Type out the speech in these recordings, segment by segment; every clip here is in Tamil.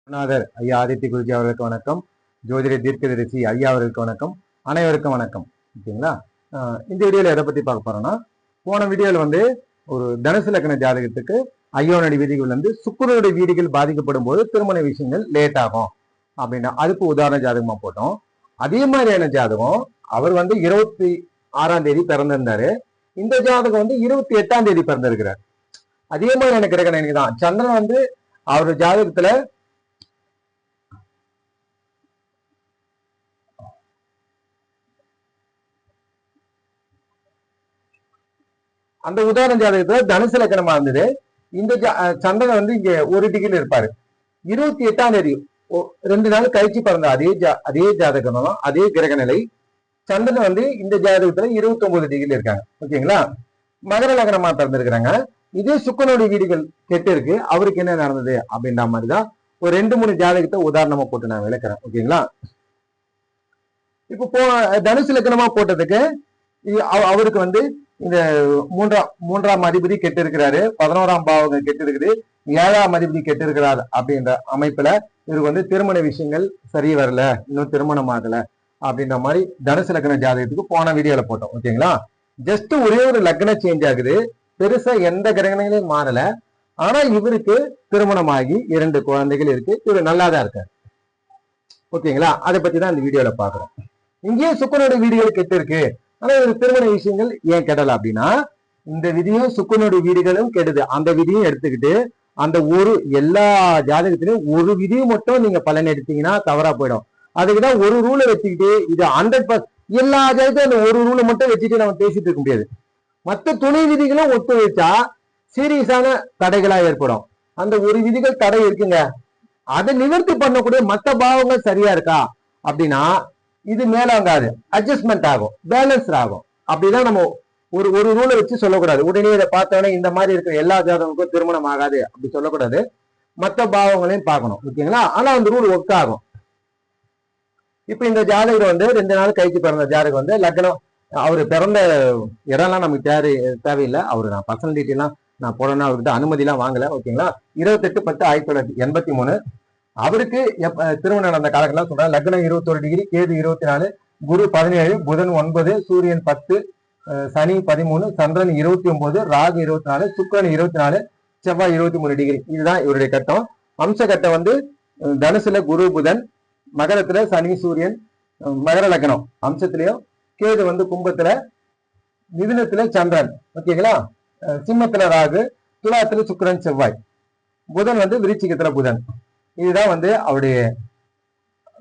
குருநாதர் ஐயா ஆதித்ய குருஜி அவர்களுக்கு வணக்கம். ஜோதிட தீர்க்கதரிசி ஐயா அவர்களுக்கு வணக்கம். அனைவருக்கும் வணக்கம். ஓகேங்களா? இந்த வீடியோல எதை பத்தி பார்க்க போறோம்னா, போன வீடியோல ஒரு தனுசு லக்ன ஜாதகத்துக்கு ஐயோனடி விதிகள் சுக்கிரனுடைய வீடுகள் பாதிக்கப்படும் போது திருமண விஷயங்கள் லேட் ஆகும் அப்படின்னா அதுக்கு உதாரண ஜாதகமா போட்டோம். அதே மாதிரியான ஜாதகம் அவர் 26ஆம் தேதி பிறந்திருந்தாரு. இந்த ஜாதகம் 28ஆம் தேதி பிறந்திருக்கிறார். அதே மாதிரியான கிரகணம் தான். சந்திரன் அவர் ஜாதகத்துல அந்த உதாரண ஜாதகத்துல தனுசு லக்கணமா இருந்தது. இந்த சந்திரன் இங்க ஒரு டிகிரில இருப்பாரு. 28ஆம் தேதி 2 நாள் கழிச்சு பிறந்த அதே ஜாதகம் தான், அதே கிரக நிலை. சந்திரன் இந்த ஜாதகத்துல 29 டிகிரில இருக்காங்க. ஓகேங்களா? மகர லக்னமா பிறந்திருக்கிறாங்க. இதே சுக்கிரனுடைய வீடுகள் கெட்டு இருக்கு. அவருக்கு என்ன நடந்தது அப்படின்ற மாதிரிதான் ஒரு 2-3 ஜாதகத்தை உதாரணமா போட்டு நான் விளக்குறேன். ஓகேங்களா? இப்போ தனுசு லக்னமா போட்டதுக்கு அவருக்கு இந்த மூன்றாம் அதிபதி கெட்டு இருக்கிறாரு, 11ஆம் பாவகம் கெட்டு இருக்குது, 7ஆம் அதிபதி கெட்டு இருக்கிறார் அப்படின்ற அமைப்புல இவருக்கு திருமண விஷயங்கள் சரி வரல, இன்னும் திருமணம் ஆகல அப்படின்ற மாதிரி தனுசு லக்ன ஜாதகத்துக்கு போன வீடியோல போட்டோம். ஓகேங்களா? ஜஸ்ட் ஒரே ஒரு லக்ன சேஞ்ச் ஆகுது, பெருசா எந்த கிரகணங்களையும் மாறல. ஆனா இவருக்கு திருமணமாகி 2 குழந்தைகள் இருக்கு. இவர் நல்லாதான் இருக்காரு. ஓகேங்களா? அதை பத்தி தான் இந்த வீடியோல பாக்குறோம். இங்கேயே சுக்கிரனுடைய வீடுகள் கெட்டு இருக்கு, ஆனா ஒரு திருமண விஷயங்கள் ஏன் கெடல அப்படின்னா, இந்த விதியும் சுக்கிரனுடைய வீடுகளும் கெடுது. அந்த விதியும் எடுத்துக்கிட்டு அந்த எல்லா ஜாதகத்திலையும் ஒரு விதியும் மட்டும் நீங்க பலன் எடுத்தீங்கன்னா தவறா போயிடும். அதுக்குதான் ஒரு ரூலை வச்சுக்கிட்டு இது 100% எல்லா ஜாதகத்தையும் அந்த ஒரு ரூலை மட்டும் வச்சுட்டு நம்ம பேசிட்டு இருக்க முடியாது. மற்ற துணை விதிகளும் ஒத்து வச்சா சீரியஸான தடைகளா ஏற்படும். அந்த ஒரு விதிகள் தடை இருக்குங்க, அதை நிவர்த்தி பண்ணக்கூடிய மற்ற பாவங்கள் சரியா இருக்கா அப்படின்னா இது மேலாங்காது, அட்ஜஸ்ட்மெண்ட் ஆகும், பேலன்ஸ் ஆகும். அப்படிதான் நம்ம ஒரு ரூலை வச்சு சொல்லக்கூடாது. உடனே இதை பார்த்தோன்னே இந்த மாதிரி இருக்கிற எல்லா ஜாதகங்களுக்கும் திருமணம் ஆகாது அப்படி சொல்லக்கூடாது. மற்ற பாவங்களையும் பார்க்கணும். ஓகேங்களா? ஆனா அந்த ரூல் ஒர்க் ஆகும். இப்ப இந்த ஜாதகர் 2 நாள் கழிச்சு பிறந்த ஜாதகம் லக்னம், அவரு பிறந்த இடம்லாம் நமக்கு தேவையில்லை. அவரு நான் பர்சனல் டீட்டெயிலாம் நான் போடணும், அவர்கிட்ட அனுமதி எல்லாம் வாங்கல. ஓகேங்களா? 28/10/1983 அவருக்கு திருமணம் நடந்த காலங்கள்லாம் சொல்றேன். லக்னம் 21 டிகிரி, கேது 24, குரு 17, புதன் 9, சூரியன் 10, சனி 13, சந்திரன் 29, ராகு 24, சுக்கிரன் 24, செவ்வாய் 23 டிகிரி. இதுதான் இவருடைய கட்டம். அம்ச கட்டம் தனுசுல குரு புதன், மகரத்துல சனி சூரியன், மகர லக்னம் அம்சத்திலையும், கேது கும்பத்துல, மிதுனத்துல சந்திரன், ஓகேங்களா, சிம்மத்துல ராகு, துலாத்துல சுக்கிரன் செவ்வாய், புதன் விருச்சிகத்துல புதன். இதுதான் அவருடைய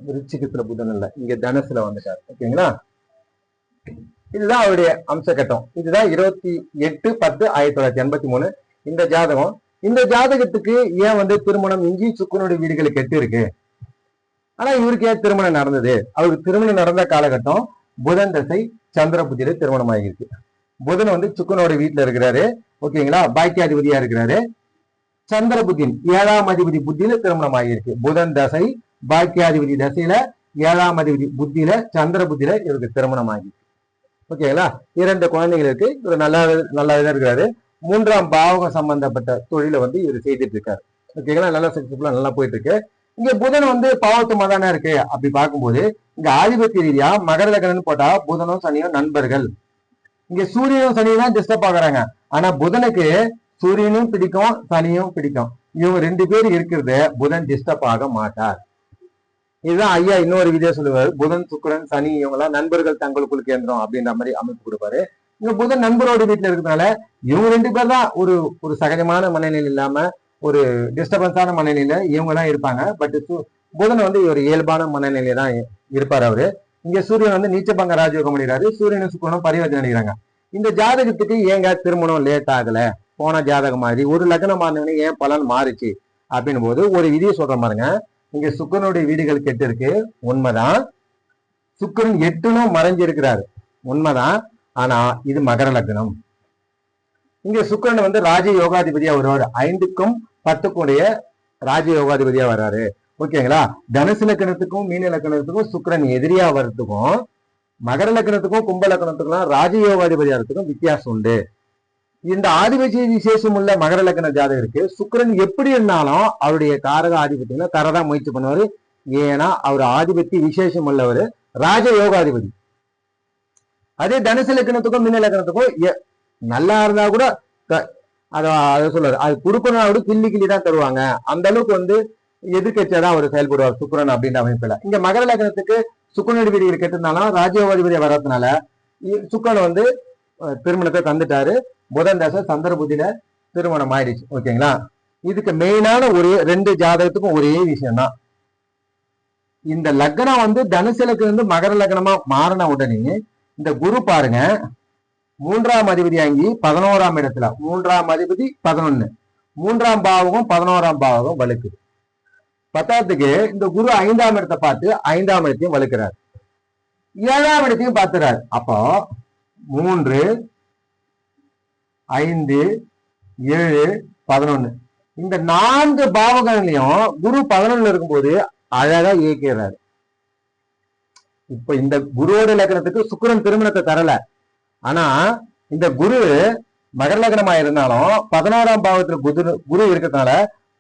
விருச்சிகத்துல புதன் இல்ல, இங்க தனுசுல வந்துட்டார். ஓகேங்களா? இதுதான் அவருடைய அம்ச கட்டம். இதுதான் 28/10/1983 இந்த ஜாதகம். இந்த ஜாதகத்துக்கு ஏன் திருமணம் இஞ்சி சுக்கிரனுடைய வீடுகள் கெட்டு இருக்கு, ஆனா இவருக்கு ஏன் திருமணம் நடந்தது? அவருக்கு திருமணம் நடந்த காலகட்டம் புதன் தசை, சந்திர புத்தியில திருமணம் ஆகியிருக்கு. புதன் சுக்கிரனுடைய வீட்டுல இருக்கிறாரு. ஓகேங்களா? பாக்கியாதிபதியா இருக்கிறாரு. சந்திர புத்தின் 7ஆம் அதிபதி புத்தியில திருமணம் ஆகியிருக்கு. புதன் தசை, பாக்கியாதிபதி தசையில 7ஆம் அதிபதி புத்தியில, சந்திர புத்தியில இவருக்கு திருமணம் ஆகியிருக்கு. ஓகேங்களா? 2 குழந்தைகள் இருக்கு. இவர் நல்லாதான் இருக்கிறாரு. 3ஆம் பாவகம் சம்பந்தப்பட்ட தொழிலை இவர் செய்துட்டு இருக்காரு. ஓகேங்களா? நல்லா சக்சஸ்ஃபுல்லா நல்லா போயிட்டு இருக்கு. இங்க புதன் பாவத்துமா தானே இருக்கு. அப்படி பார்க்கும்போது இங்க ஆதிபத்திய ரீதியா மகர லக்னம்னு போட்டா புதனும் சனியும் நண்பர்கள். இங்க சூரியனும் சனியும் தான் டிஸ்டர்ப் ஆகுறாங்க. ஆனா புதனுக்கு சூரியனும் பிடிக்கும், சனியும் பிடிக்கும். இவங்க 2 பேர் இருக்கிறது புதன் டிஸ்டர்ப் ஆக மாட்டார். இதுதான் ஐயா இன்னொரு வீடியோ சொல்லுவாரு. புதன் சுக்கிரன் சனி இவங்க எல்லாம் நண்பர்கள் தங்களுக்குள் கேந்திரம் அப்படின்ற மாதிரி அமைப்பு கொடுப்பாரு. இங்க புதன் நண்பரோட வீட்டுல இருக்கிறதுனால இவங்க 2 பேர் தான் ஒரு சகஜமான மனநிலை இல்லாம ஒரு டிஸ்டர்பன்ஸான மனநிலையில இவங்க தான் இருப்பாங்க. பட் புதன் ஒரு இயல்பான மனநிலையில தான் இருப்பாரு அவரு. இங்க சூரியன் நீச்சபங்க ராஜயோகம் பண்ணிடுறாரு. சூரியனும் சுக்கிரனும் பரிவர்த்தனை அடிக்கிறாங்க. இந்த ஜாதகத்துக்கு ஏங்க திருமணம் லேட் ஆகல? போன ஜாதகம் மாதிரி ஒரு லக்னம் மாறினவனே ஏன் பலன் மாறுச்சு அப்படின்னு போது ஒரு விதியை சொல்ற பாருங்க. இங்க சுக்கிரனுடைய வீடுகள் கெட்டு இருக்கு, உண்மைதான். சுக்கிரன் 8லும் மறைஞ்சிருக்கிறாரு, உண்மைதான். ஆனா இது மகர லக்னம். இங்க சுக்கிரன் ராஜ யோகாதிபதியா வருவாரு. 5க்கும் 10க்கும் ராஜ யோகாதிபதியா வர்றாரு. ஓகேங்களா? தனுசு லக்னத்துக்கும் மீன லக்னத்துக்கும் சுக்கிரன் எதிரியா வர்றதுக்கும், மகர லக்னத்துக்கும் கும்ப லக்னத்துக்கும் ராஜ யோகாதிபதியா இருக்கிறதுக்கும் வித்தியாசம் உண்டு. இந்த ஆதிபத்திய விசேஷம் உள்ள மகர லக்ன ஜாதகருக்கு சுக்கிரன் எப்படி இருந்தாலும் அவருடைய காரக ஆதிபத்தியங்களை தரதான் முயற்சி பண்ணுவாரு. ஏன்னா அவர் ஆதிபத்திய விசேஷம் உள்ளவர், ராஜ யோகாதிபதி. அதே தனுசு லக்னத்துக்கும் மீன லக்னத்துக்கும் நல்லா இருந்தா கூட அதை சொல்றாரு, அது கொடுக்கணும் கூட கிள்ளி தான் தருவாங்க. அந்த அளவுக்கு எதிர்கட்சியாதான் அவர் செயல்படுவார் சுக்கிரன் அப்படின்ற அமைப்புல. இங்க மகர லக்னத்துக்கு சுக்கிரனுடைய வீடுகள் கெட்டிருந்தாலும் ராஜயோகாதிபதியை வர்றதுனால சுக்கிரன் திருமணத்தை தந்துட்டாரு. புதன் தசை சந்திர புத்தியில திருமணம் ஆயிடுச்சு. ஓகேங்களா? இதுக்கு மெயினான ஒரு 2 ஜாதகத்துக்கும் ஒரே விஷயம் தான், இந்த லக்னம் தனுசுலக்கு மகர லக்னமா மாறின உடனே இந்த குரு பாருங்க 3ஆம் அதிபதி ஆங்கி 11ஆம் இடத்துல, 3ஆம் அதிபதி 11, 3ஆம் பாவகம் 11ஆம் பாவகம் வலுக்குது. பத்தாவதுக்கு இந்த குரு 5ஆம் இடத்தை பார்த்து 5ஆம் இடத்தையும் வலுக்கிறார், 7ஆம் இடத்தையும் பார்த்துறாரு. அப்போ 3, 5, 7, 11 இந்த 4 பாவகங்களையும் குரு 11 இருக்கும்போது அழகா இயக்கிறாரு. இப்ப இந்த குருவோட லக்னத்துக்கு சுக்கிரன் திருமணத்தை தரல. ஆனா இந்த குரு மகர லக்னமா இருந்தாலும் 11ஆம் பாவத்துல குரு இருக்கிறதுனால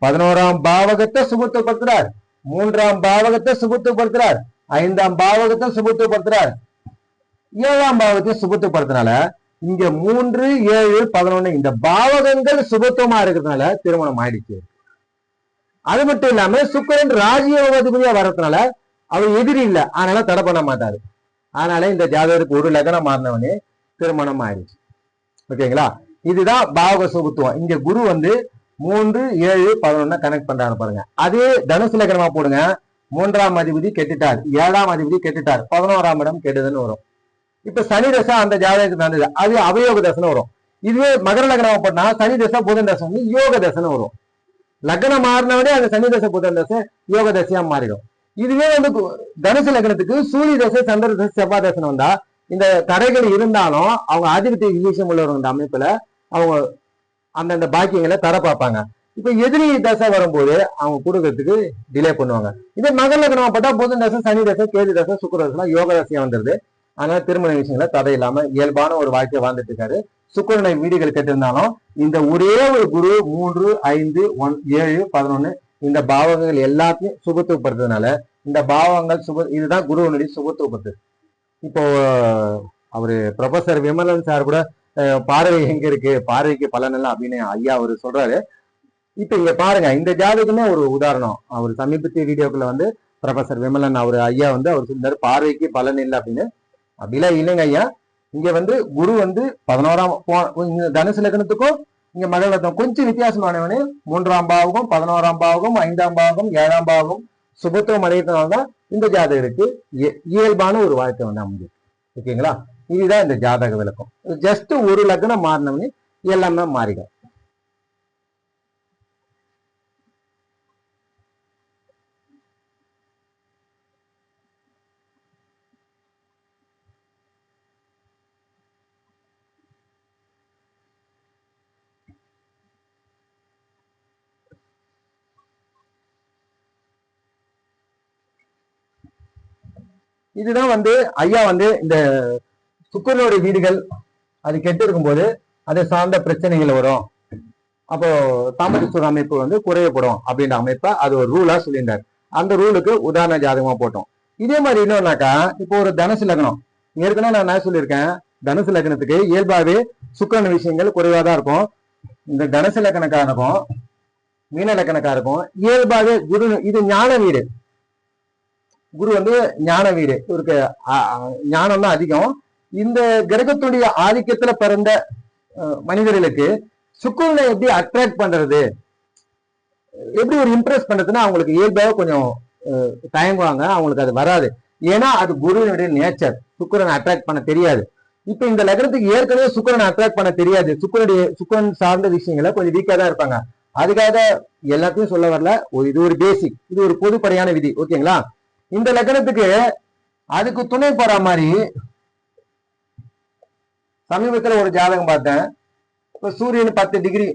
11ஆம் பாவகத்தை சுபத்துவப்படுத்துறார், 3ஆம் பாவகத்தை சுபத்துவப்படுத்துறார், 5ஆம் பாவகத்தை சுபத்துவப்படுத்துறார், 7ஆம் பாவகத்தை சுபத்துவப்படுத்தினால இங்க 3, 7, 11 இந்த பாவகங்கள் சுபத்துவமா இருக்கிறதுனால திருமணம் ஆயிடுச்சு. அது மட்டும் இல்லாம சுக்கிரன் ராஜயோகாதிபதியா வர்றதுனால அவர் எதிரி இல்லை, அதனால தடை பண்ண மாட்டாரு. அதனால இந்த ஜாதகருக்கு ஒரு லக்னம் மாறினவனே திருமணம் ஆயிடுச்சு. ஓகேங்களா? இதுதான் பாவக சுபத்துவம். இங்க குரு 3, 7, 11 கனெக்ட் பண்றாரு பாருங்க. அதே தனுசு லக்னமா போடுங்க, 3ஆம் அதிபதி கெட்டுட்டார், 7ஆம் அதிபதி கெட்டுட்டார், 11ஆம் இடம் கெடுதுன்னு வரும். இப்ப சனி தசை அந்த ஜாதகத்துக்கு நடந்தது, அது அவயோக தசைன்னு வரும். இதுவே மகர லக்னமா போட்டா சனி தசை புதன் தசை யோக தசைன்னு வரும். லக்னம் மாறினவனே அந்த சனி தசை புதன் தசை யோக தசையா மாறிடும். இதுவே தனுசு லக்னத்துக்கு சூரிய தசை சந்திர தசை செவ்வாய் தசைன்னு வந்தா இந்த தடைகள் இருந்தாலும் அவங்க ஆதிபத்திய விசேஷம் உள்ளவங்க இந்த அமைப்புல அவங்க அந்தந்த பாக்கியங்களை தர பார்ப்பாங்க. இப்ப எதிரி தசை வரும்போது அவங்க கொடுக்கறதுக்கு டிலே பண்ணுவாங்க. இதே மகர லக்னமா போட்டா புதன் தசை சனி தசை கேது தசை சுக்கிர தசை யோக தசையா வந்துருது. அதனால திருமண விஷயங்களை தடை இல்லாம இயல்பான ஒரு வாழ்க்கையை வாழ்ந்துட்டு இருக்காரு. சுக்கிரனை வீடுகள் கேட்டிருந்தாலும் இந்த ஒரே ஒரு குரு 3, 5, 7, 11 இந்த பாவங்கள் எல்லாத்தையும் சுபத்துவப்படுத்துறதுனால இந்த பாவங்கள் இதுதான் குருவனுடைய சுபத்துவப்படுத்து. இப்போ அவரு ப்ரொஃபசர் விமலன் சார் கூட பார்வை எங்க இருக்கு, பார்வைக்கு பலன் எல்லாம் அப்படின்னு ஐயா அவரு சொல்றாரு. இப்ப இங்க பாருங்க, இந்த ஜாதகமே ஒரு உதாரணம். அவர் சமீபத்திய வீடியோக்குள்ள ப்ரொஃபசர் விமலன் அவர் ஐயா அவர் சொல்றாரு பார்வைக்கு பலன் இல்லை அப்படின்னு. அப்படிலாம் இல்லைங்க ஐயா. இங்க குரு 11ஆம் தனுசு லக்னத்துக்கும் இங்க மகர லக்னம் கொஞ்சம் வித்தியாசமானவனே 3ஆம் பாவகம் 11ஆம் பாவகம் 5ஆம் பாவகம் 7ஆம் பாவகம் சுபத்துவம் அடையிறதுனாலதான் இந்த ஜாதகருக்கு இயல்பான ஒரு வாழ்க்கை அமைஞ்சு. ஓகேங்களா? இதுதான் இந்த ஜாதக விளக்கம். ஜஸ்ட் ஒரு லக்னம் மாறினவனே எல்லாமே மாறிடும். இதுதான் ஐயா இந்த சுக்கிரனுடைய வீடுகள் அது கெட்டு இருக்கும்போது அதை சார்ந்த பிரச்சனைகள் வரும். அப்போ தாமதத்துவ அமைப்பு குறையப்படும் அப்படின்ற அமைப்பை அது ஒரு ரூலா சொல்லியிருந்தார். அந்த ரூலுக்கு உதாரண ஜாதகமா போட்டோம். இதே மாதிரி இன்னொன்னாக்கா இப்போ ஒரு தனுசு லக்னம், ஏற்கனவே நான் என்ன சொல்லியிருக்கேன், தனுசு லக்னத்துக்கு இயல்பாவே சுக்கிரன் விஷயங்கள் குறைவாதான் இருக்கும். இந்த தனுசு லக்னக்காரனுக்கும் மீன லக்னக்காருக்கும் இயல்பாவே குரு இது ஞான வீடு. குரு ஞான வீடு, இவருக்கு ஞானம் தான் அதிகம். இந்த கிரகத்துடைய ஆதிக்கத்துல பிறந்த மனிதர்களுக்கு சுக்கிரனை எப்படி அட்ராக்ட் பண்றது, எப்படி ஒரு இம்ப்ரெஸ் பண்றதுன்னா அவங்களுக்கு இயல்பாக கொஞ்சம் தயங்குவாங்க, அவங்களுக்கு அது வராது. ஏன்னா அது குருவினுடைய நேச்சர், சுக்கிரனை அட்ராக்ட் பண்ண தெரியாது. இப்ப இந்த லக்னத்துக்கு ஏற்கனவே சுக்கிரனை அட்ராக்ட் பண்ண தெரியாது, சுக்கிரன் சார்ந்த விஷயங்களை கொஞ்சம் வீக்கா தான் இருப்பாங்க. அதுக்காக எல்லாத்தையும் சொல்ல வரல, இது ஒரு பேசிக், இது ஒரு பொதுப்படையான விதி. ஓகேங்களா? இந்த லக்னத்துக்கு அதுக்கு துணை போற மாதிரி சமீபத்துல ஒரு ஜாதகம் பார்த்தேன். இப்ப சூரியன் 10 டிகிரி,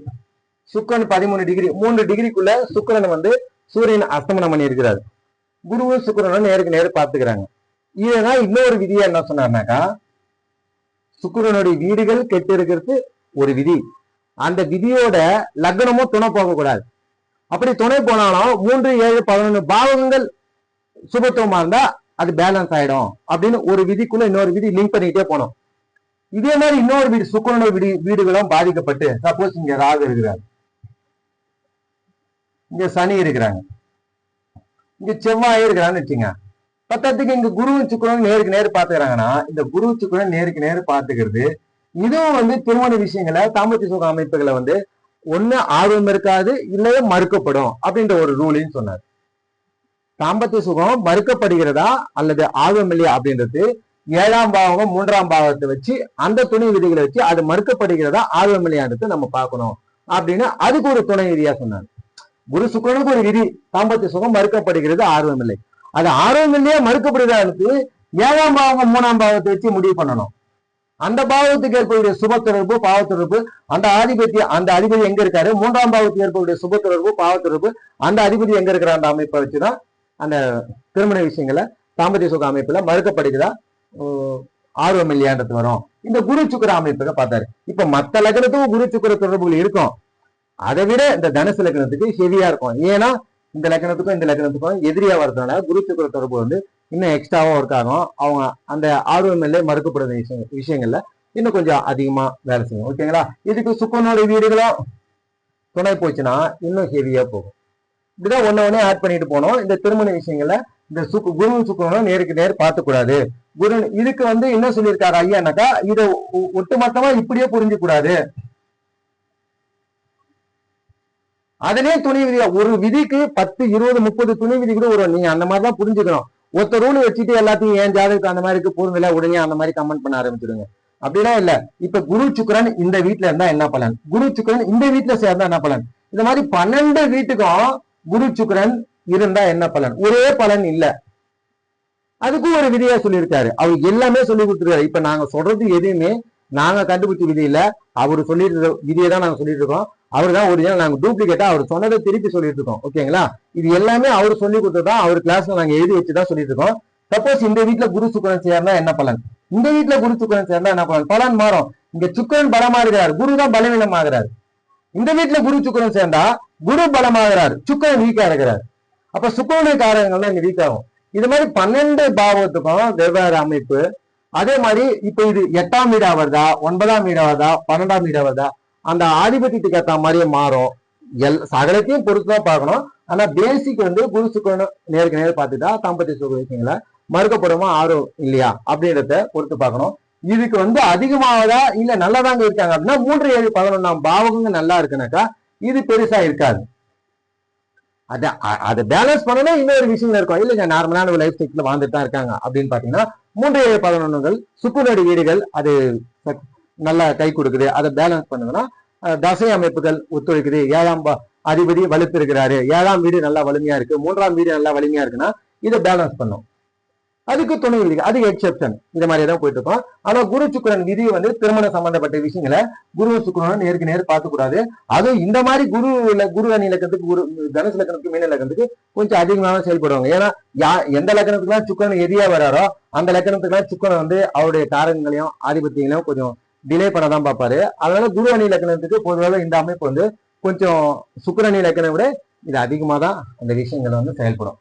சுக்கிரன் 13 டிகிரி, 3 டிகிரிக்குள்ள சுக்கிரன் சூரியன் அஸ்தமனம் பண்ணி இருக்கிறாரு. குருவும் சுக்கிரனும் நேருக்கு நேரு பார்த்துக்கிறாங்க. இதனால் இன்னொரு விதியா என்ன சொன்னார்னாக்கா, சுக்கிரனுடைய வீடுகள் கெட்டு இருக்கிறது ஒரு விதி, அந்த விதியோட லக்னமும் துணை போக கூடாது. அப்படி துணை போனாலும் 3, 7, 11 பாவகங்கள் சுபத்துவமா இருந்தா அது பேலன்ஸ் ஆயிடும் அப்படின்னு ஒரு விதிக்குள்ள இன்னொரு விதி லிங்க் பண்ணிக்கிட்டே போனோம். இதே மாதிரி இன்னொரு வீடு சுக்கிரனோட வீடுகளும் பாதிக்கப்பட்டு, சப்போஸ் இங்க ராகு இருக்கிறாங்க, இங்க சனி இருக்கிறாங்க, இங்க செவ்வாய் இருக்கிறான்னு வச்சுங்க. பத்தத்துக்கு இங்க குரு சுக்கிரன் நேருக்கு நேர் பாத்துக்கிறாங்கன்னா, இந்த குரு சுக்கிரன் நேருக்கு நேர் பாத்துக்கிறது இதுவும் திருமண விஷயங்களை தாம்பத்திய சுக அமைப்புகளை ஒண்ணு ஆர்வம் இருக்காது, இல்லையே மறுக்கப்படும் அப்படின்ற ஒரு ரூலையும் சொன்னார். தாம்பத்திய சுகம் மறுக்கப்படுகிறதா அல்லது ஆர்வம் இல்லையா அப்படின்றது 7ஆம் பாவம் 3ஆம் பாவத்தை வச்சு அந்த துணை விதிகளை வச்சு அது மறுக்கப்படுகிறதா ஆர்வம் இல்லையான்றது நம்ம பார்க்கணும் அப்படின்னு அதுக்கு ஒரு துணை விதியா சொன்னார். குரு சுக்கிரனுக்கு ஒரு விதி, தாம்பத்திய சுகம் மறுக்கப்படுகிறது ஆர்வம் இல்லை. அது ஆர்வம் இல்லையா மறுக்கப்படுகிறதா 7ஆம் பாவம் 3ஆம் பாவத்தை வச்சு முடிவு பண்ணணும். அந்த பாவத்துக்கு ஏற்படைய சுப தொடர்பு பாவ தொடர்பு, அந்த அதிபதி எங்க இருக்காரு, 3ஆம் பாவத்துக்கு ஏற்படைய சுப தொடர்பு பாவ தொடர்பு, அந்த அதிபதி எங்க இருக்கிற அந்த அமைப்பை வச்சுதான் அந்த திருமண விஷயங்களை தாம்பத்திய சுக அமைப்புல மறுக்கப்படுகிறதா ஆர்வம் இல்லையான்றது வரும். இந்த குரு சுக்கிர அமைப்புக பார்த்தாரு. இப்ப மத்த லக்னத்துக்கும் குரு சுக்கிர தொடர்புகள் இருக்கும், அதை விட இந்த தனுசு லக்னத்துக்கு ஹெவியா இருக்கும். ஏன்னா இந்த லக்னத்துக்கும் இந்த லக்னத்துக்கும் எதிரியா வரதுனால குரு சுக்கிர தொடர்பு இன்னும் எக்ஸ்ட்ராவா ஒர்க் ஆகும். அவங்க அந்த ஆர்வம் இல்லை மறுக்கப்படுற விஷயங்கள்ல இன்னும் கொஞ்சம் அதிகமா வேலை செய்யும். ஓகேங்களா? இதுக்கு சுக்கரனோட வீடுகளும் துணை போச்சுன்னா இன்னும் ஹெவியா போகும். இப்படிதான் ஒன்னே ஆட் பண்ணிட்டு போனோம். இந்த திருமண விஷயங்கள்ல இந்த குரு சுக்கரனும் நேருக்கு நேர் பார்த்துக்கூடாது. குரு இதுக்கு என்ன சொல்லியிருக்காரு ஐயானாக்கா, இதை ஒட்டுமொத்தமா இப்படியே புரிஞ்சு கூடாது. அதுலயே துணை விதி ஒரு விதிக்கு 10, 20, 30 துணை விதி கூட வரும். நீங்க அந்த மாதிரிதான் புரிஞ்சுக்கணும். ஒருத்த ரூல் வச்சுட்டு எல்லாத்தையும் ஏன் ஜாதகத்துக்கு அந்த மாதிரி பொருள் உடனே அந்த மாதிரி கமெண்ட் பண்ண ஆரம்பிச்சிடுங்க. அப்படிலாம் இல்ல. இப்ப குரு சுக்கிரன் இந்த வீட்டுல இருந்தா என்ன பலன், குரு சுக்கிரன் இந்த வீட்டுல சேர்ந்தா என்ன பலன், இந்த மாதிரி 12 வீட்டுக்கும் குரு சுக்கிரன் இருந்தா என்ன பலன், ஒரே பலன் இல்ல. அதுக்கும் ஒரு விதியா சொல்லியிருக்காரு. அவர் எல்லாமே சொல்லி கொடுத்துருக்காரு. இப்ப நாங்க சொல்றது எதுவுமே நாங்க கண்டுபிடிச்ச விதி இல்ல, அவரு சொல்லிட்டு விதியை தான் நாங்க சொல்லிட்டு இருக்கோம். அவரு தான் ஒரிஜினல், நாங்க டூப்ளிகேட்டா அவர் சொன்னதை திருப்பி சொல்லிட்டு இருக்கோம். ஓகேங்களா? இது எல்லாமே அவர் சொல்லி கொடுத்ததான், அவர் கிளாஸ்ல நாங்க எழுதி வச்சுதான் சொல்லிட்டு இருக்கோம். சப்போஸ் இந்த வீட்டுல குரு சுக்கிரன் சேர்ந்தா என்ன பலன், இந்த வீட்டுல குரு சுக்கிரன் சேர்ந்தா என்ன பலன், பலன் மாறும். இங்க சுக்கிரன் பலமா இருக்கிறார், குரு தான் பலவீனமாகிறார். இந்த வீட்டுல குரு சுக்கிரன் சேர்ந்தா குரு பலமாகிறார், சுக்கிரன் வீக்கா இருக்கிறார். அப்ப சுக்கிரனுடைய காரகங்கள்லாம் இங்க வீக் ஆகும். இது மாதிரி 12 பாவத்துக்கும் வெவ்வேறு அமைப்பு. அதே மாதிரி இப்ப இது 8ஆம் வீடா வருதா, 9ஆம் வீடா வருதா, 12ஆம் வீடா வருதா, அந்த ஆதிபத்தியத்துக்கு ஏற்ற மாதிரியே மாறும். சகலத்தையும் பொறுத்துதான் பார்க்கணும். ஆனா பேசிக் குரு சுக்கிரன் நேருக்கு நேர் பார்த்துட்டா தாம்பத்திய சுக விஷயங்களை மறுக்கப்படுமா ஆர்வம் இல்லையா அப்படின்றத பொறுத்து பார்க்கணும். இதுக்கு அதிகமாவதா இல்ல நல்லாதாங்க இருக்காங்க அப்படின்னா 3, 7, 11ஆம் பாவகங்கள் நல்லா இருக்குனாக்கா இது பெருசா இருக்காது. அதை பேலன்ஸ் பண்ணணும். இன்னொரு விஷயங்கள் இருக்கும், இல்லைங்க நார்மலான ஒரு லைஃப் ஸ்டைல வாழ்ந்துட்டு தான் இருக்காங்க அப்படின்னு பாத்தீங்கன்னா 3, 7, 11கள் சுக்குநடி வீடுகள் அது நல்லா கை கொடுக்குது. அதை பேலன்ஸ் பண்ணுதுன்னா தசை அமைப்புகள் ஒத்துழைக்குது. 7ஆம் அதிபதி வலுத்திருக்கிறாரு, 7ஆம் வீடு நல்லா வலிமையா இருக்கு, 3ஆம் வீடு நல்லா வலிமையா இருக்குன்னா இதை பேலன்ஸ் பண்ணும். அதுக்கு துணை விதி, அது எக்ஸெப்ஷன். இந்த மாதிரி தான் போயிட்டு இருக்கோம். ஆனா குரு சுக்கிரன் விதி திருமண சம்பந்தப்பட்ட விஷயங்களை குரு சுக்கிரன் நேருக்கு நேர் பார்க்க கூடாது. அதுவும் இந்த மாதிரி குரு அணி இலக்கத்துக்கு குரு தனுசு லக்கணத்துக்கு மீன லக்கணத்துக்கு கொஞ்சம் அதிகமாக செயல்படுவாங்க. ஏன்னா எந்த லக்கணத்துக்குலாம் சுக்கிரன் எதிரியா வராரோ அந்த லக்கணத்துக்குலாம் சுக்கிரன் அவருடைய காரகங்களையும் ஆதிபத்தியங்களையும் கொஞ்சம் டிலே பண்ணதான் பார்ப்பாரு. அதனால குரு அணி லக்கணத்துக்கு பொதுவாக இந்த அமைப்பு கொஞ்சம் சுக்கிரணி லக்கணம் விட இது அதிகமா தான் அந்த விஷயங்கள் செயல்படும்.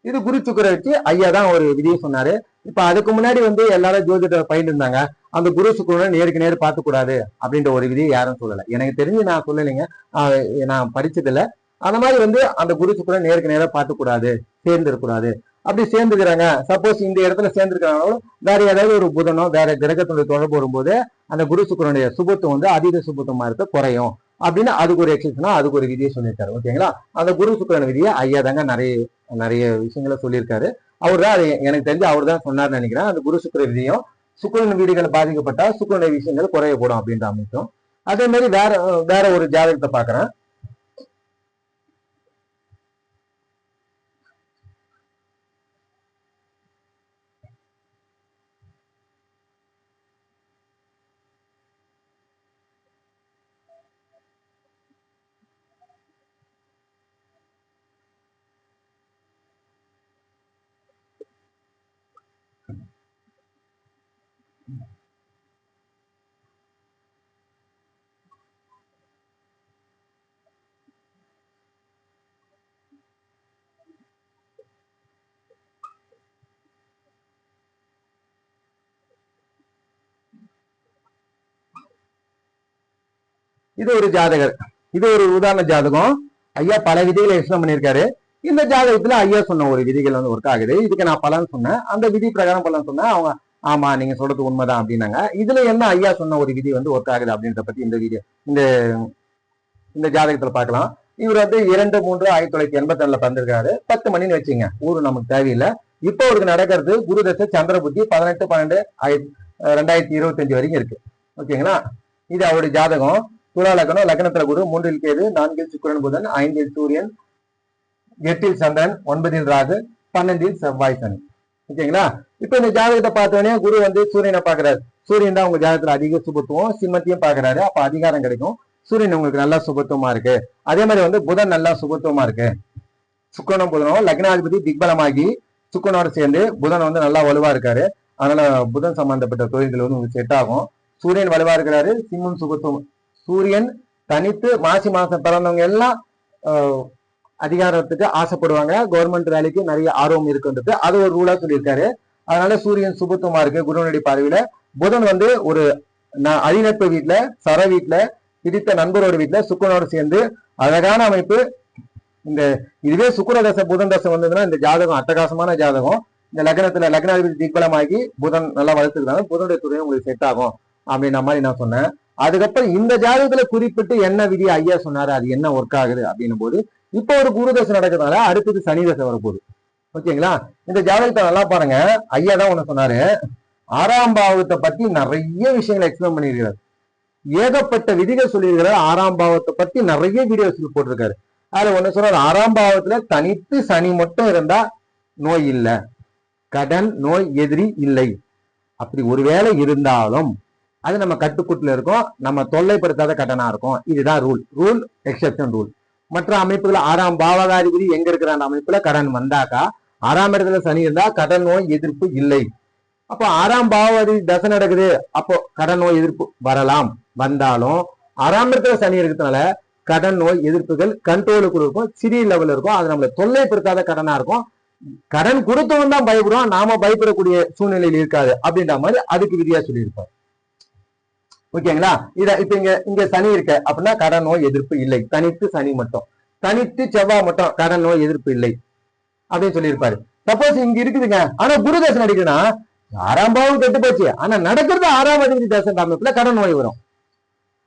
இது குரு சுக்கிர வச்சு ஐயா தான் ஒரு விதியை சொன்னாரு. இப்ப அதுக்கு முன்னாடி எல்லாரும் ஜோதிட பயிட்டு இருந்தாங்க, அந்த குரு சுக்கிரனை நேருக்கு நேர் பார்த்து கூடாது அப்படின்ற ஒரு விதியை யாரும் சொல்லலை. எனக்கு தெரிஞ்சு நான் சொல்லலைங்க, நான் படிச்சது இல்லை. அந்த மாதிரி அந்த குரு சுக்கிரன் நேருக்கு நேரம் பார்த்து கூடாது, சேர்ந்துருக்கூடாது. அப்படி சேர்ந்துக்கிறாங்க, சப்போஸ் இந்த இடத்துல சேர்ந்துருக்கிறாங்களோ வேற ஏதாவது ஒரு புதனோ வேற கிரகத்தினுடைய தொடர்பு வரும்போது அந்த குரு சுக்கிரனுடைய சுபத்துவம் அதீத சுபத்துவமா இருக்க குறையும் அப்படின்னு அதுக்கு ஒரு எக்ஸப்ஷனா அதுக்கு ஒரு விதியை சொல்லியிருக்காரு. ஓகேங்களா? அந்த குரு சுக்கிரன் விதியை ஐயா தாங்க நிறைய நிறைய விஷயங்களை சொல்லியிருக்காரு. அவர் தான் எனக்கு தெரிஞ்சு அவர் தான் சொன்னார்னு நினைக்கிறேன். அந்த குரு சுக்கிர விதியும் சுக்கிரன் வீடுகள் பாதிக்கப்பட்டா சுக்கிரனுடைய விஷயங்கள் குறையப்படும் அப்படின்ற அமைக்கும். அதே மாதிரி வேற ஒரு ஜாதகத்தை பாக்குறேன். இது ஒரு ஜாதகர், இது ஒரு உதாரண ஜாதகம். ஐயா பல விதிகளை எக்ஸ்பிளைன் பண்ணியிருக்காரு. இந்த ஜாதகத்துல ஐயா சொன்ன ஒரு விதிகள் வந்து ஒர்க் ஆகுது. இதுக்கு நான் பலன் சொன்னேன், அந்த விதி பிரகாரம் பலன் சொன்னேன். அவங்க ஆமா நீங்க சொல்றது உண்மைதான் அப்படின்னாங்க. இதுல என்ன ஐயா சொன்ன ஒரு விதி வந்து ஒர்க் ஆகுது அப்படின்ற பத்தி இந்த வீடியோ இந்த ஜாதகத்துல பார்க்கலாம். இவர் வந்து 2/3/1987 பிறந்திருக்காரு. 10 மணின்னு வச்சுங்க, ஊரு நமக்கு தேவையில்லை. இப்போ அவருக்கு நடக்கிறது குரு தசை சந்திர புத்தி 18/12/2025 வரைக்கும் இருக்கு. ஓகேங்களா? இது அவருடைய ஜாதகம். துலா லக்னம், லக்னத்துல குரு, 3ல் கேது, 4ல் சுக்கிரன் புதன், 5ல் சூரியன், 8ல் சந்திரன், 9ல் ராகு, 12ல் செவ்வாய் சனி. ஓகேங்களா? இப்ப இந்த ஜாதகத்தை பார்த்தோன்னே குரு வந்து சூரியனை பாக்குறாரு. சூரியன் தான் உங்க ஜாதகத்துல அதிக சுபத்துவம், சிம்மத்தையும் பாக்குறாரு. அப்ப அதிகாரம் கிடைக்கும். சூரியன் உங்களுக்கு நல்லா சுபத்துவமா இருக்கு. அதே மாதிரி வந்து புதன் நல்லா சுபத்துவமா இருக்கு. சுக்கிரனும் புதனும் லக்னாதிபதி திக்பலமாகி சுக்கிரனோட சேர்ந்து புதன் வந்து நல்லா வலுவா இருக்காரு. அதனால புதன் சம்பந்தப்பட்ட தொழில்கள் வந்து உங்களுக்கு செட் ஆகும். சூரியன் வலுவா இருக்கிறாரு, சிம்மம் சுபத்துவம். சூரியன் தனித்து மாசி மாசம் பிறந்தவங்க எல்லாம் அதிகாரத்துக்கு ஆசைப்படுவாங்க. கவர்மெண்ட் வேலைக்கு நிறைய ஆர்வம் இருக்குன்றது அது ஒரு ரூலா சொல்லியிருக்காரு. அதனால சூரியன் சுபத்துவமா இருக்கு குருவனுடைய பார்வையில. புதன் வந்து ஒரு அழிநட்பு வீட்டுல, சர வீட்டுல, பிடித்த நண்பரோட வீட்டுல சுக்கிரனோட சேர்ந்து அழகான அமைப்பு. இந்த இதுவே சுக்கிர தசை புதன் தசை வந்ததுன்னா இந்த ஜாதகம் அட்டகாசமான ஜாதகம். இந்த லக்னத்துல லக்னாதிபதி திக்பலமாகி புதன் நல்லா வளர்த்துக்கிறாங்க. புதனுடைய துறையை உங்களுக்கு செட் ஆகும் அப்படின்ற மாதிரி நான் சொன்னேன். அதுக்கப்புறம் இந்த ஜாதகத்துல குறிப்பிட்டு என்ன விதி ஐயா சொன்னாரு, அது என்ன ஒர்க் ஆகுது அப்படின்னும் போது இப்போ ஒரு குரு தசை நடக்கிறதுனால அடுத்தது சனி தசை வரப்போகுது. ஓகேங்களா? இந்த ஜாதகத்தை நல்லா பாருங்க. ஐயா தான் ஒண்ணு சொன்னாரு, 6ஆம் பாவத்தை பத்தி நிறைய விஷயங்களை எக்ஸ்பிளைன் பண்ணியிருக்கிறார். ஏகப்பட்ட விதிகள் சொல்லியிருக்கிறார். 6ஆம் பாவத்தை பத்தி நிறைய வீடியோஸ் போட்டிருக்காரு. அதுல ஒண்ணு சொன்னார், 6ஆம் பாவத்துல தனித்து சனி மட்டும் இருந்தா நோய் இல்லை, கடன் நோய் எதிரி இல்லை. அப்படி ஒருவேளை இருந்தாலும் அது நம்ம கட்டுக்குட்டுல இருக்கும், நம்ம தொல்லைப்படுத்தாத கடனா இருக்கும். இதுதான் ரூல் எக்ஸெப்ஷன் ரூல். மற்ற அமைப்புகள் 6ஆம் பாவகாதிபதி எங்க இருக்கிற அந்த அமைப்புல கடன் வந்தாக்கா, 6ஆம் இடத்துல சனி இருந்தா கடன் நோய் எதிர்ப்பு இல்லை. அப்போ 6ஆம் பாவகாதிபதி தசை நடக்குது, அப்போ கடன் நோய் எதிர்ப்பு வரலாம். வந்தாலும் 6ஆம் இடத்துல சனி இருக்கிறதுனால கடன் நோய் எதிர்ப்புகள் கண்ட்ரோலுக்குள்ள இருக்கும், சிறிய லெவல்ல இருக்கும். அது நம்மள தொல்லைப்படுத்தாத கடனா இருக்கும். கடன் கொடுத்தவன் தான் பயப்படுவோம், நாம பயப்படக்கூடிய சூழ்நிலையில் இருக்காது அப்படின்ற மாதிரி அதுக்கு விதியா சொல்லியிருப்பார். ஓகேங்களா? இப்ப இங்க சனி இருக்க அப்படின்னா கடன் நோய் எதிர்ப்பு இல்லை. தனித்து சனி மட்டும், தனித்து செவ்வாய் மட்டும் கடன் நோய் எதிர்ப்பு இல்லை அப்படின்னு சொல்லியிருப்பாரு. சப்போஸ் இங்க இருக்குதுங்க, ஆனா குரு தசை நடிக்குதுன்னா 6ஆம் பாவம் கெட்டு போச்சு, ஆனா நடக்கிறது 6ஆம் அதிபதி தசை அமைப்புல கடன் நோய் வரும்.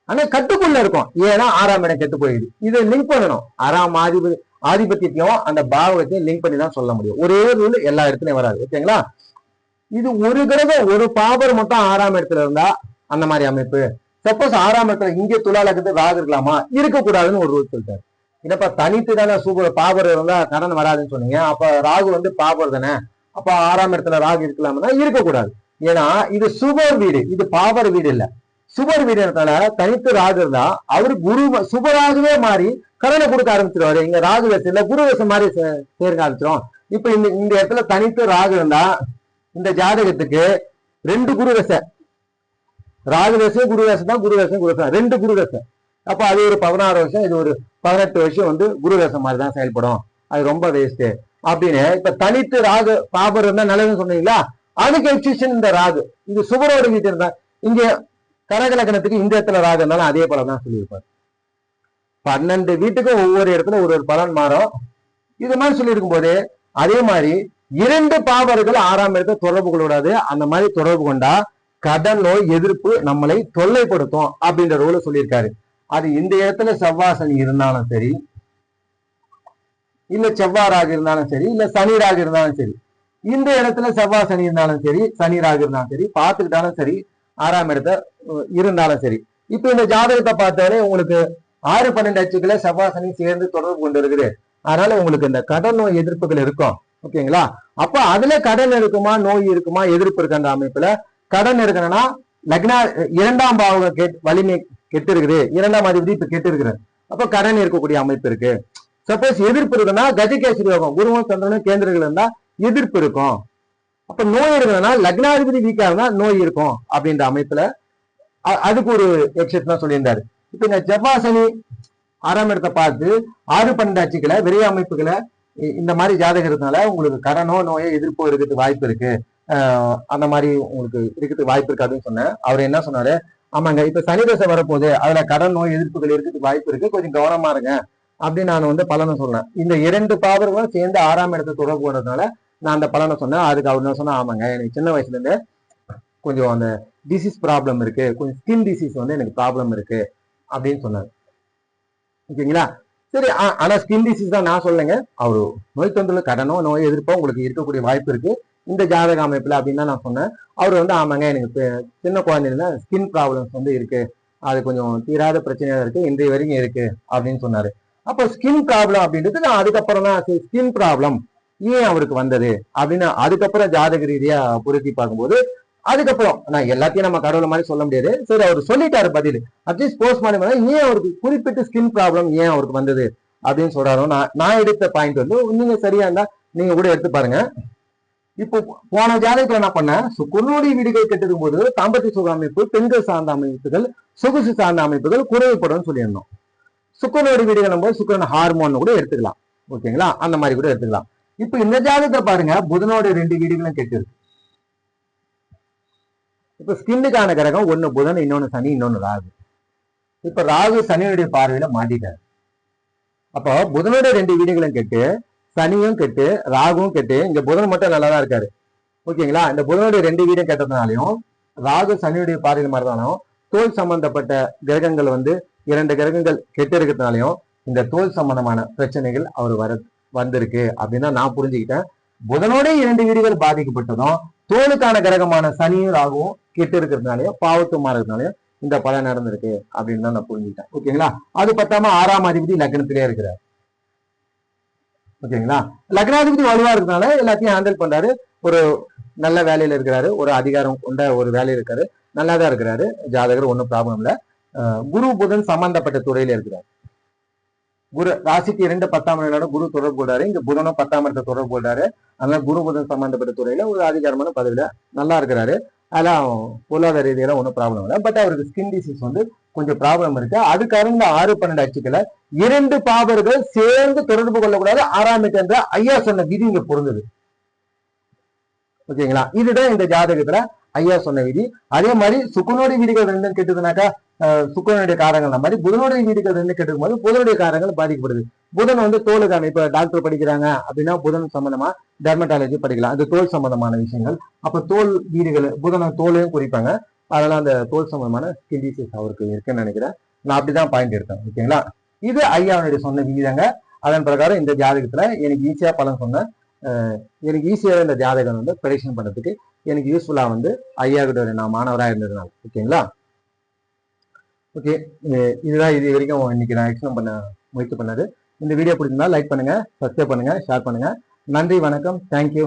ஆனா கட்டுக்குள்ள இருக்கும், ஏன்னா 6ஆம் இடம் கெட்டு போயிடுது. இதை லிங்க் பண்ணணும். 6ஆம் ஆதிபத்தியத்தையும் அந்த பாவத்தையும் லிங்க் பண்ணி தான் சொல்ல முடியும். ஒரே ரூல் எல்லா இடத்துலயும் வராது. ஓகேங்களா? இது ஒரு கிரகம் ஒரு பாபர் மட்டும் 6ஆம் இடத்துல இருந்தா அந்த மாதிரி அமைப்பு. சப்போஸ் 6ஆம் இடத்துல இங்க துலா லக்னத்துக்கு ராகு இருக்கலாமா? இருக்கக்கூடாதுன்னு ஒரு ரூல் சொல்லிட்டாரு. என்னப்பா தனித்து தானே சூப்பர் பாபர் இருந்தா கடன் வராதுன்னு சொன்னீங்க, அப்ப ராகு வந்து பாபர் தானே, அப்ப 6ஆம் இடத்துல ராகு இருக்கலாம்னா இருக்கக்கூடாது. ஏன்னா இது சுபர் வீடு, இது பாபர் வீடு இல்ல, சுபர் வீடு இடத்துல தனித்து ராகு இருந்தா அவரு குரு சுபராகவே மாறி கடனை கொடுக்க ஆரம்பிச்சிருவாரு. இங்க ராகு வசம் இல்ல, குரு வசம் மாதிரி சேர்க்க ஆரம்பிச்சிடும். இப்ப இந்த இடத்துல தனித்து ராகு இருந்தா இந்த ஜாதகத்துக்கு 2 குரு வசை, ராகு தசையும் குரு தசை தான், குரு தசையும் குரு தசை 2 குரு தசை. அப்ப அது ஒரு 16 வருஷம், இது ஒரு 18 வருஷம் வந்து குரு தசை மாதிரி தான் செயல்படும். அது ரொம்ப வேஸ்ட் அப்படின்னு. இப்ப தனித்து ராகு பாபர் இருந்தா நல்லதுன்னு சொன்னீங்களா, அதுக்கு எக்ஸிஷன் இந்த ராகு. இது சுபரோட வீட்டு இருந்தா, இங்க கடகலக்கணத்துக்கு இந்த இடத்துல ராகு இருந்தாலும் அதே பலன் தான் சொல்லியிருப்பாரு. 12 வீட்டுக்கு ஒவ்வொரு இடத்துல ஒரு பலன் மாறும். இது மாதிரி சொல்லியிருக்கும் போது அதே மாதிரி 2 பாபர்கள் 6ஆம் இடத்தை தொடர்பு கொள்ளக்கூடாது. அந்த மாதிரி தொடர்பு கொண்டா கடன் நோய் எதிர்ப்பு நம்மளை தொல்லைப்படுத்தும் அப்படின்ற ரூல சொல்லியிருக்காரு. அது இந்த இடத்துல செவ்வாய் சனி இருந்தாலும் சரி, இல்ல செவ்வாய் ராகு இருந்தாலும் சரி, இல்ல சனி ராகு இருந்தாலும் சரி, இந்த இடத்துல செவ்வாய் சனி இருந்தாலும் சரி, சனி ராகு இருந்தாலும் சரி, பார்த்துக்கிட்டாலும் சரி, 6ஆம் இடத்தை இருந்தாலும் சரி. இப்ப இந்த ஜாதகத்தை பார்த்தாலே உங்களுக்கு 6-12 அச்சுக்களை செவ்வாய் சனி சேர்ந்து தொடர்பு கொண்டு இருக்குது. அதனால உங்களுக்கு இந்த கடன் நோய் எதிர்ப்புகள் இருக்கும். ஓகேங்களா? அப்ப அதுல கடன் இருக்குமா, நோய் இருக்குமா, எதிர்ப்பு இருக்கு. அந்த அமைப்புல கடன் இருக்கணும்னா லக்னா 2ஆம் பாவக வலிமை கெட்டு இருக்குது, 2ஆம் அதிபதி இப்ப கெட்டு இருக்கிறார். அப்ப கடன் இருக்கக்கூடிய அமைப்பு இருக்கு. சப்போஸ் எதிர்ப்பு இருக்குன்னா கஜகேசரி யோகம், குருவும் சந்திரனும் கேந்திரங்கள் இருந்தா எதிர்ப்பு இருக்கும். அப்ப நோய் இருக்குதுன்னா லக்னாதிபதி வீக்கா இருந்தா நோய் இருக்கும் அப்படின்ற அமைப்புல அதுக்கு ஒரு எக்ஸெப்ஷன் சொல்லியிருந்தாரு. இப்ப இந்த செவ்வாய் சனி 6ஆம் இடத்தை பார்த்து 6-12 அச்சுக்களை விரைய அமைப்புகளை இந்த மாதிரி ஜாதகம் இருக்கனால உங்களுக்கு கடனோ நோயோ எதிர்ப்போ இருக்கிறதுக்கு வாய்ப்பு இருக்கு. அந்த மாதிரி உங்களுக்கு இருக்கிறதுக்கு வாய்ப்பு இருக்கு அப்படின்னு சொன்னேன். அவர் என்ன சொன்னாரு, ஆமாங்க, இப்ப சனி தசை வரப்போகுது, அதுல கடன் நோய் எதிர்ப்புகள் இருக்கிறதுக்கு வாய்ப்பு இருக்கு, கொஞ்சம் கவனமா இருங்க அப்படின்னு நான் வந்து பலனை சொன்னேன். இந்த 2 பாவர்களும் சேர்ந்து 6ஆம் இடத்தை தொடர்பு கொண்டதுனால நான் அந்த பலனை சொன்னேன். அதுக்கு அவர் என்ன சொன்னா, ஆமாங்க எனக்கு சின்ன வயசுல இருந்து கொஞ்சம் அந்த டிசீஸ் ப்ராப்ளம் இருக்கு, கொஞ்சம் ஸ்கின் டிசீஸ் வந்து எனக்கு ப்ராப்ளம் இருக்கு அப்படின்னு சொன்னார். ஓகேங்களா? சரி, ஆனா ஸ்கின் டிசீஸ் தான் நான் சொல்லுங்க, அவரு நோய் தொற்றுல கடனோ நோய் எதிர்ப்போ உங்களுக்கு இருக்கக்கூடிய வாய்ப்பு இருக்கு இந்த ஜாதக அமைப்புல அப்படின்னு தான் நான் சொன்னேன். அவர் வந்து ஆமாங்க எனக்கு சின்ன குழந்தைல ஸ்கின் ப்ராப்ளம்ஸ் வந்து இருக்கு, அது கொஞ்சம் தீராத பிரச்சனையா இருக்கு, இன்றைய வரைக்கும் இருக்கு அப்படின்னு சொன்னாரு. அப்போ ஸ்கின் ப்ராப்ளம் அப்படின்றது நான் அதுக்கப்புறம் தான் ஸ்கின் ப்ராப்ளம் ஏன் அவருக்கு வந்தது அப்படின்னு அதுக்கப்புறம் ஜாதக ரீதியா பொருத்தி பார்க்கும்போது, அதுக்கப்புறம் நான் எல்லாத்தையும் நம்ம கடவுளை மாதிரி சொல்ல முடியாது, சரி அவர் சொல்லிட்டாரு பதில், அட்லீஸ்ட் போஸ்ட்மார்டம் ஏன் அவருக்கு குறிப்பிட்ட ஸ்கின் ப்ராப்ளம் ஏன் அவருக்கு வந்தது அப்படின்னு சொல்றாரோ. நான் எடுத்த பாயிண்ட் வந்து நீங்க சரியா இருந்தா நீங்க கூட எடுத்து பாருங்க. இப்போ போன ஜாதகத்துல என்ன பண்ண, சுக்குனுடைய வீடுகள் கெட்டதும் போது தாம்பத்திய சுக அமைப்பு, பெண்கள் சார்ந்த அமைப்புகள், சொகுசு சார்ந்த அமைப்புகள் குறைவுபடும் சொல்லியிருந்தோம். சுக்கரனோட வீடுகள் போது சுக்கரன் ஹார்மோன் கூட எடுத்துக்கலாம். ஓகேங்களா? அந்த மாதிரி கூட எடுத்துக்கலாம். இப்ப இந்த ஜாதகத்தை பாருங்க, புதனோட 2 வீடுகளும் கெட்டு இருக்கு. இப்ப ஸ்கின்னுக்கான கிரகம் ஒண்ணு புதன், இன்னொன்னு சனி, இன்னொன்னு ராகு. இப்ப ராகு சனியுடைய பார்வையில மாட்டிட்டாரு. அப்போ புதனோட 2 வீடுகளும் கெட்டு, சனியும் கெட்டு, ராகுவும் கெட்டு, இங்க புதன் மட்டும் நல்லாதான் இருக்காரு. ஓகேங்களா? இந்த புதனுடைய 2 வீடும் கெட்டதுனாலையும் ராகு சனியுடைய பார்வையில் மாதிரிதாலும் தோல் சம்பந்தப்பட்ட கிரகங்கள் வந்து 2 கிரகங்கள் கெட்டு இருக்கிறதுனாலையும் இந்த தோல் சம்பந்தமான பிரச்சனைகள் அவர் வந்திருக்கு அப்படின்னு நான் புரிஞ்சுக்கிட்டேன். புதனோட 2 வீடுகள் பாதிக்கப்பட்டதும் தோலுக்கான கிரகமான சனியும் ராகுவும் கெட்டு இருக்கிறதுனாலயும் பாவத்து மாறதுனாலயும் இந்த பலன் நடந்திருக்கு அப்படின்னு தான் நான் புரிஞ்சுக்கிட்டேன். ஓகேங்களா? அது பத்தாம 6ஆம் அதிபதி லக்னத்திலே இருக்கிறார். ஓகேங்களா? லக்னாதிபதி வலுவா இருக்கிறதுனால எல்லாத்தையும் ஹேண்டில் பண்றாரு, ஒரு நல்ல வேலையில இருக்கிறாரு, ஒரு அதிகாரம் கொண்ட ஒரு வேலையில இருக்காரு, நல்லாதான் இருக்கிறாரு ஜாதகர், ஒன்றும் ப்ராப்ளம் இல்லை. குரு புதன் சம்பந்தப்பட்ட துறையில இருக்கிறார். குரு ராசிக்கு 2 10ஆம் இடத்தோட குரு தொடர்பு கொள்றாரு, இங்க புதனும் 10ஆம் இடத்தை தொடர்பு கொள்றாரு. அதனால குரு புதன் சம்பந்தப்பட்ட துறையில ஒரு அதிகாரமான பதவியில நல்லா இருக்கிறாரு. அதெல்லாம் பொருளாதார ரீதியெல்லாம் ஒன்றும் ப்ராப்ளம் இல்லை. பட் அவருக்கு ஸ்கின் டிசீஸ் வந்து கொஞ்சம் ப்ராப்ளம் இருக்கு. அதுக்கு அருந்த 6-12 அச்சுக்களை 2 பாவர்கள் சேர்ந்து தொடர்பு கொள்ளக்கூடாது 6ஆம் என்ற ஐயா சொன்ன விதி இங்க பொருந்தது. ஓகேங்களா? இதுதான் இந்த ஜாதகத்துல ஐயா சொன்ன விதி. அதே மாதிரி சுக்கனுடைய வீடுகள் 2 கெட்டதுனாக்கா சுக்கரனுடைய காரங்கள் மாதிரி புதனுடைய வீடுகள் 2 கெட்டுக்கும் போது புதனுடைய காரங்கள் பாதிக்கப்படுது. புதன் வந்து தோலுக்கான, இப்ப டாக்டர் படிக்கிறாங்க அப்படின்னா புதன் சம்பந்தமா டெர்மட்டாலஜி படிக்கலாம், அது தோல் சம்பந்தமான விஷயங்கள். அப்ப தோல் வீடுகள் புதன தோலையும் குறிப்பாங்க, அதெல்லாம் அந்த தோல் சம்பந்தமான ஸ்கின் டிசீஸ் அவருக்கு இருக்குன்னு நினைக்கிறேன். நான் அப்படிதான் பாயிண்ட் எடுத்தேன். ஓகேங்களா? இது ஐயாவுடைய சொன்ன விதிதாங்க. அதன் பிரகாரம் இந்த ஜாதகத்துல எனக்கு ஈஸியா பலன் சொன்னேன். எனக்கு ஈஸியாக இந்த ஜாதகம் வந்து ப்ரெடிக்ஷன் பண்றதுக்கு எனக்கு யூஸ்ஃபுல்லா வந்து ஐயா கிட்ட நான் மாணவராக இருந்ததுனால. ஓகேங்களா? ஓகே, இதுதான் இது வரைக்கும் இன்னைக்கு நான் எக்ஸ்பிளைன் பண்ண முயற்சி பண்ணது. இந்த வீடியோ பிடிச்சிருந்தா லைக் பண்ணுங்க, சப்ஸ்கிரைப் பண்ணுங்க, ஷேர் பண்ணுங்க. நன்றி, வணக்கம், தேங்க்யூ.